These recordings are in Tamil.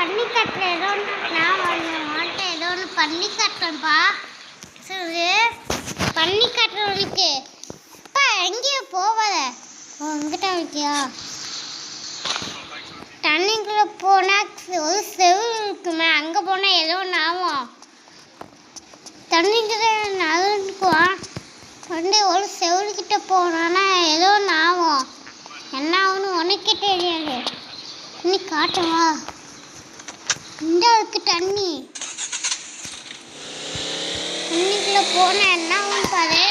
பண்ணி கட்டுறேன். ஏதோ ஒன்று நான் வாண்ட ஏதோ ஒன்று பண்ணி கட்டுறேன்ப்பா. சரி பண்ணி கட்டுறவனுக்கு அப்பா எங்கேயும் போவாத. உங்ககிட்ட இருக்கியா? தண்ணிக்குள்ளே போனால் ஒரு செவு இருக்குமே, அங்கே போனால் ஏதோ ஒன்று ஆகும். தண்ணிக்குள்ள நடந்துக்குவான் வந்து ஒரு செவருக்கிட்ட போனான்னா ஏதோ ஒன்று ஆகும். என்ன ஆகும்னு உனக்கே தெரியாது. தண்ணி காட்டுவா இந்த இருக்கு தண்ணி. தண்ணிக்குள்ளே போனால் என்ன ஆகும் பாரு.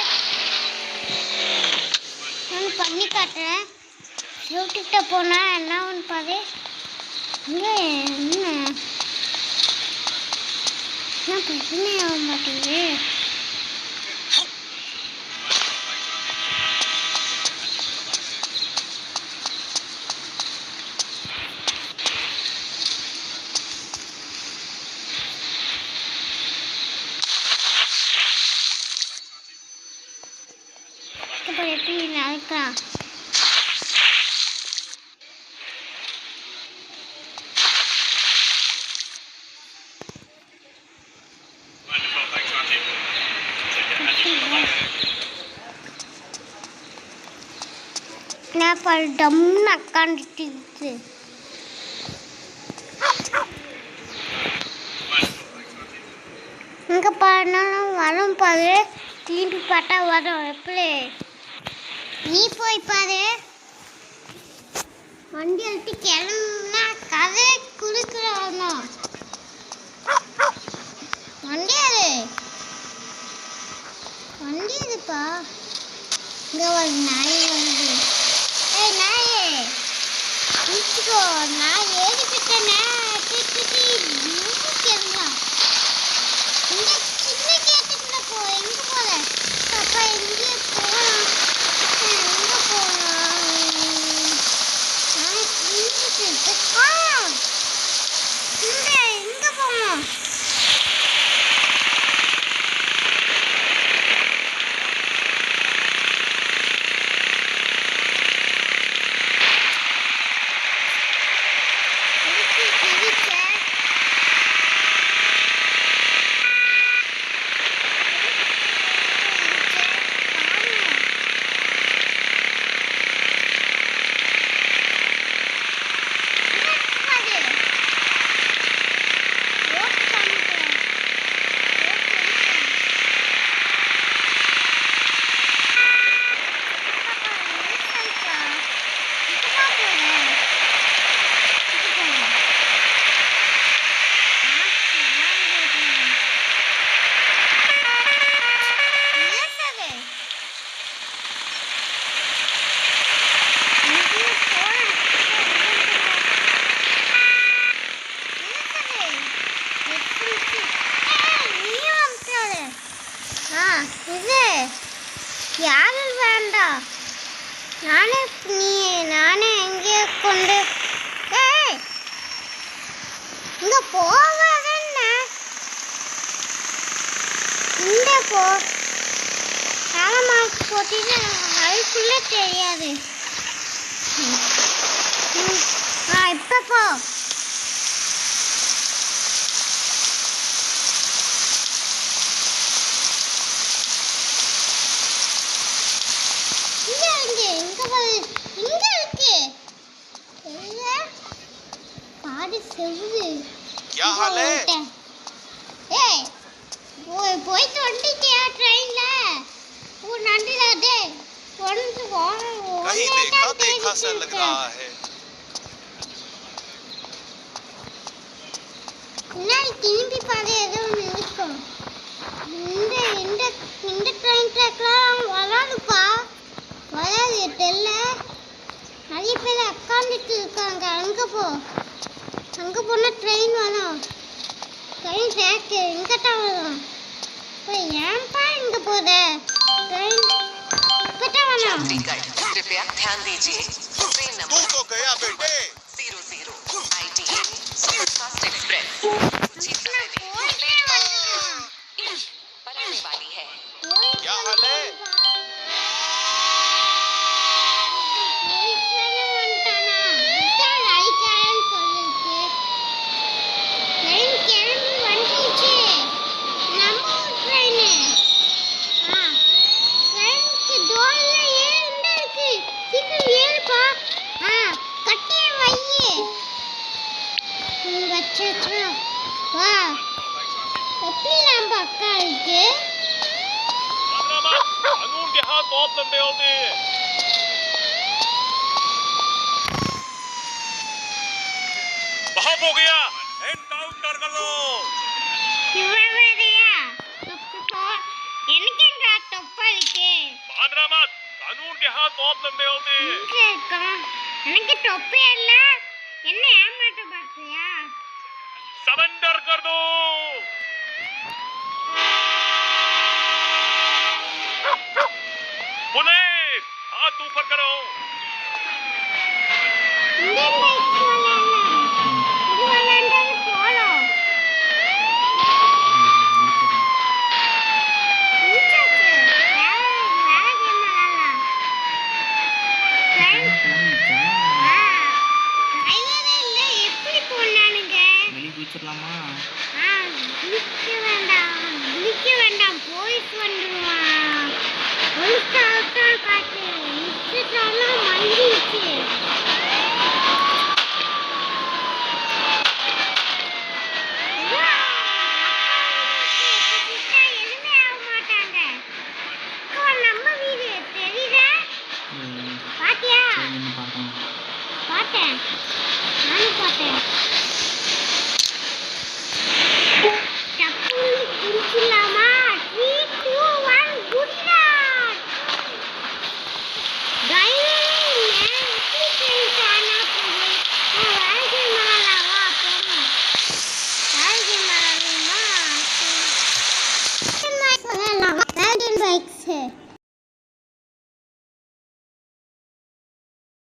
நான் பண்ணி காட்டுறேன். செவட்டுக்கிட்ட போனால் என்ன ஆகும் பாரு. இங்கே என்ன பிரச்சனை ஆக மாட்டேங்குது. எப்படி நடக்கலாம்? நான் பாரு டம்னு உட்காந்துட்டு இங்கே பாருனாலும் வரும் பாரு. திரும்பி பார்த்தா வரும். எப்படி நீ போய் பாரு. வண்டி எடுத்து கிளம்புனா கதை குறுக்கிற வரணும். வண்டி அதுப்பா. இங்கே ஒரு நாய் வருது. ஏய் நாயே நிறுத்திக்கோ. நான் ஏறிக்கிட்டேனே கேட்கலாம். இங்கே சின்ன கேட்டுக்குள்ள போ. எங்கே போகிற அப்பா? எங்கேயே போகலாம். எங்கே போகலாம்? எங்கே போகணும்? இது யாரும் வேண்டாம். நானே எங்கேயோ கொண்டு இங்கே போவாதன்னா இந்த போ காலமாக்கு போட்டிட்டு அதுக்குள்ளே தெரியாது. இப்போ போ. போயிட்டு வந்துட்டியா ட்ரெயின்ல? நண்டில देखा सा लग रहा है. நான் திரும்பி பாரு. ஏதோ நினைக்கும். இந்த ட்ரெயின் ட்ராக்லாம் வராதுப்பா. வராது தெரியல. நிறைய பேர் உட்காந்துட்டு இருக்காங்க. அங்கே போனால் ட்ரெயின் வரும். ட்ரெயின் ட்ராக் இங்கே தான் வரும். இப்போ ஏன்பா இங்கே போகிற ட்ரெயின் இப்போ தான் வரும். कृपया ध्यान दीजिए. ट्रेन नंबर तो गया बेटे 00 ITA सुपरफास्ट एक्सप्रेस बनाने वाली है. क्या हाल है? சரி வா எப்படி நம்ம அக்கா இருக்கு कानून के हाथ बहुत लंबे होते हैं बहुत हो गया एनकाउंटर कर दो இவரையா எனக்கு எங்க தொப்பை இருக்கு बांधना मत कानून के हाथ बहुत लंबे होते हैं இங்க இருக்கா எனக்கு தொப்பை இல்ல என்ன ஏமாத்த பார்த்தியா सरेंडर कर दो पुलिस हाथ ऊपर करो இந்த பைக் இது போலாம் குளிச்சிடலாமா குளிக்க வேண்டாம் போயிட்டு வந்துடுவான் காட்டு மிஸ்லாம் மங்கிடுச்சு எதுவுமே ஆக மாட்டாங்க நம்ம வீடு தெரியுதா பாத்தியா பார்க்கலாம் பார்த்தேன் நானும் பார்த்தேன் டப்புன்னு குடிச்சிடலாமா 3 2 1 குடிடா bikes है